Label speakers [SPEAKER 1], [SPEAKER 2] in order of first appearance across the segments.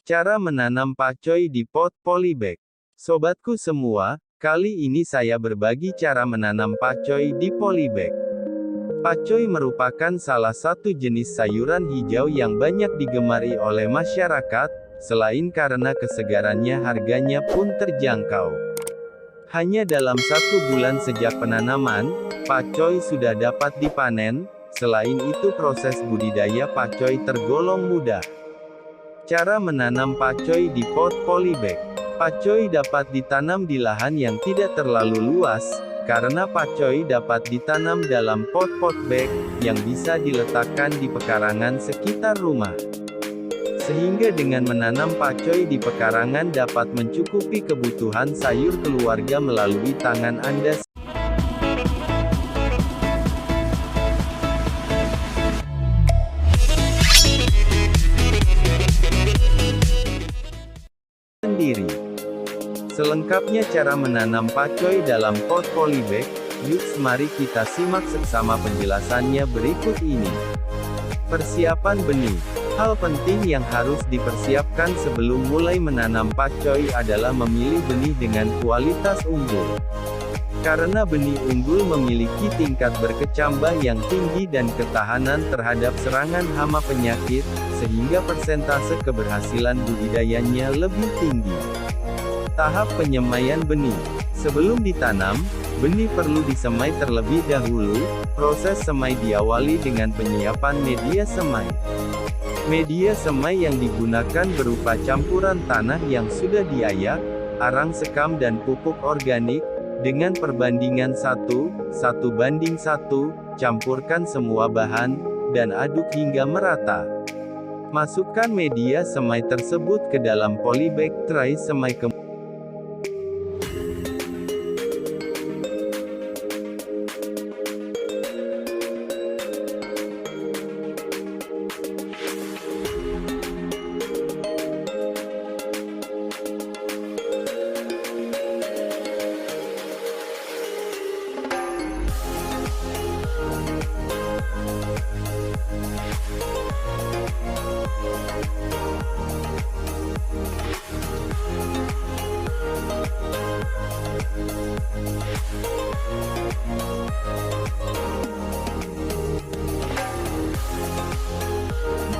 [SPEAKER 1] Cara menanam pakcoy di pot polybag. Sobatku semua, kali ini saya berbagi cara menanam pakcoy di polybag. Pakcoy merupakan salah satu jenis sayuran hijau yang banyak digemari oleh masyarakat, selain karena kesegarannya harganya pun terjangkau. Hanya dalam 1 bulan sejak penanaman, pakcoy sudah dapat dipanen. Selain itu proses budidaya pakcoy tergolong mudah. Cara menanam pakcoy di pot polybag. Pakcoy dapat ditanam di lahan yang tidak terlalu luas, karena pakcoy dapat ditanam dalam pot-pot bag, yang bisa diletakkan di pekarangan sekitar rumah. Sehingga dengan menanam pakcoy di pekarangan dapat mencukupi kebutuhan sayur keluarga melalui tangan Anda sendiri. Selengkapnya cara menanam pakcoy dalam pot polybag, yuk mari kita simak seksama penjelasannya berikut ini. Persiapan benih. Hal penting yang harus dipersiapkan sebelum mulai menanam pakcoy adalah memilih benih dengan kualitas unggul. Karena benih unggul memiliki tingkat berkecambah yang tinggi dan ketahanan terhadap serangan hama penyakit, sehingga persentase keberhasilan budidayanya lebih tinggi. Tahap penyemaian benih. Sebelum ditanam, benih perlu disemai terlebih dahulu. Proses semai diawali dengan penyiapan media semai. Media semai yang digunakan berupa campuran tanah yang sudah diayak, arang sekam dan pupuk organik, dengan perbandingan 1:1:1, campurkan semua bahan, dan aduk hingga merata. Masukkan media semai tersebut ke dalam polybag tray semai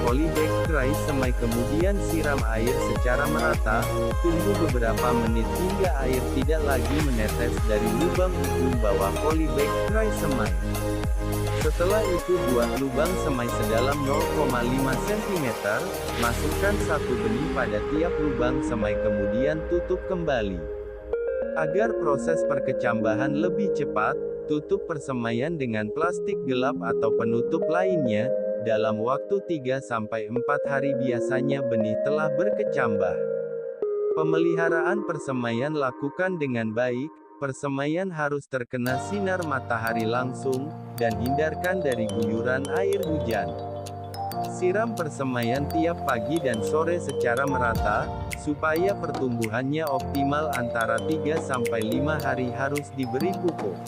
[SPEAKER 1] polybag tray semai, kemudian siram air secara merata, tunggu beberapa menit hingga air tidak lagi menetes dari lubang ujung bawah polybag tray semai. Setelah itu buat lubang semai sedalam 0,5 cm, masukkan 1 benih pada tiap lubang semai kemudian tutup kembali. Agar proses perkecambahan lebih cepat, tutup persemaian dengan plastik gelap atau penutup lainnya. Dalam waktu 3-4 hari biasanya benih telah berkecambah. Pemeliharaan persemaian lakukan dengan baik. Persemaian harus terkena sinar matahari langsung, dan hindarkan dari guyuran air hujan. Siram persemaian tiap pagi dan sore secara merata, supaya pertumbuhannya optimal. Antara 3-5 hari harus diberi pupuk.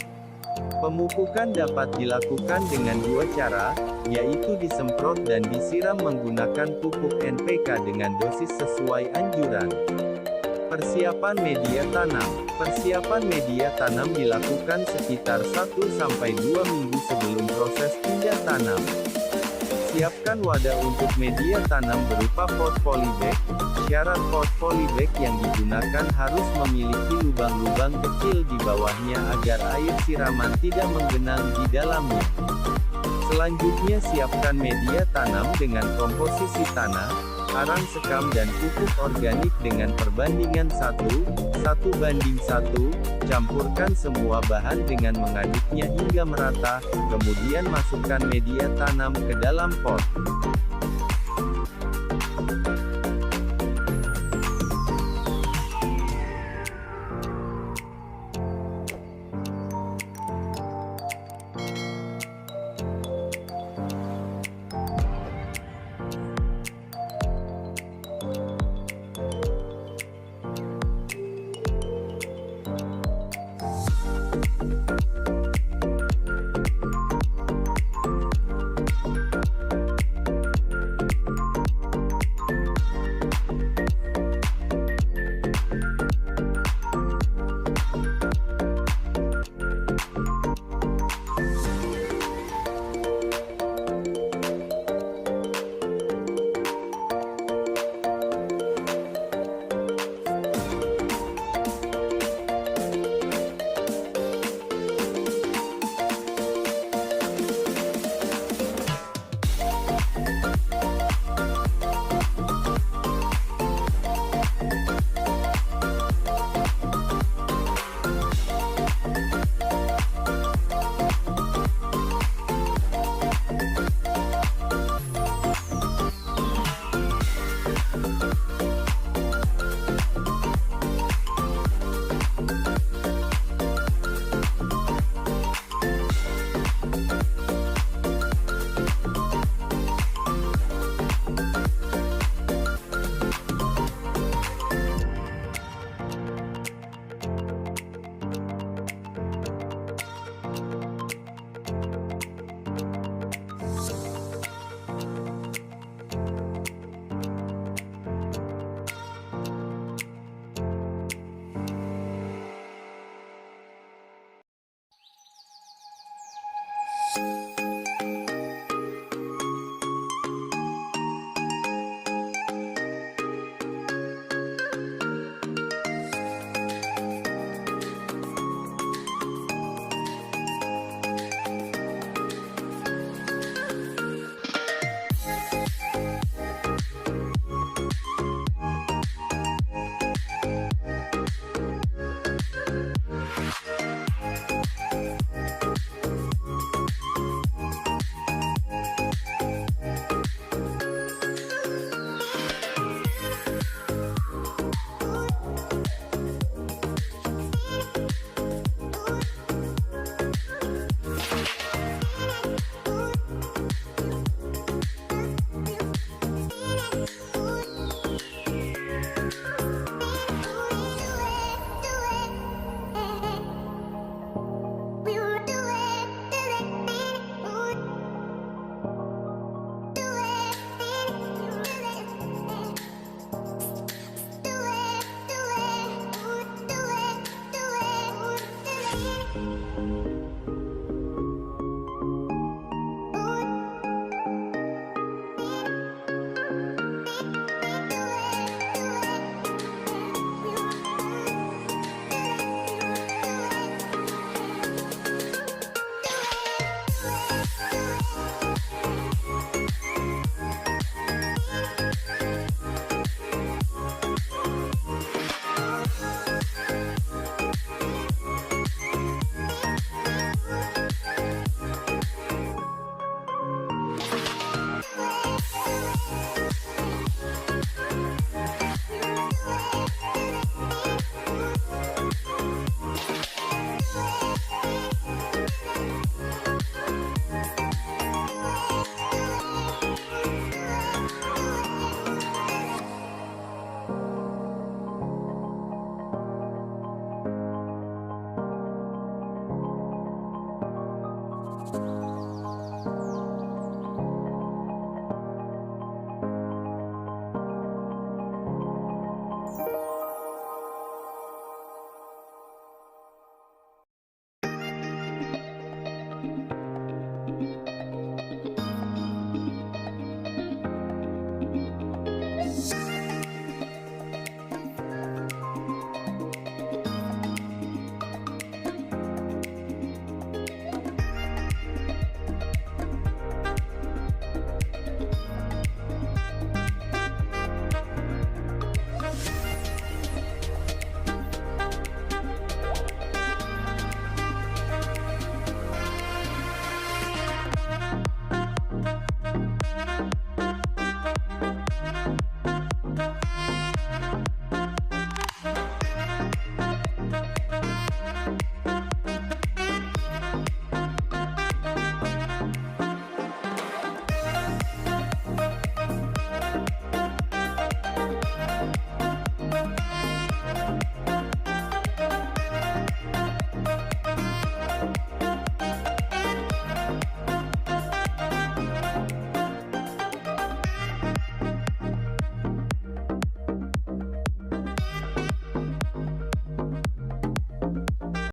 [SPEAKER 1] Pemupukan dapat dilakukan dengan 2 cara, yaitu disemprot dan disiram menggunakan pupuk NPK dengan dosis sesuai anjuran. Persiapan media tanam. Persiapan media tanam dilakukan sekitar 1-2 minggu sebelum proses pindah tanam. Siapkan wadah untuk media tanam berupa pot polybag. Syarat pot polybag yang digunakan harus memiliki lubang-lubang kecil di bawahnya agar air siraman tidak menggenang di dalamnya. Selanjutnya siapkan media tanam dengan komposisi tanah, arang sekam dan pupuk organik dengan perbandingan 1:1:1. Campurkan semua bahan dengan mengaduknya hingga merata, kemudian masukkan media tanam ke dalam pot.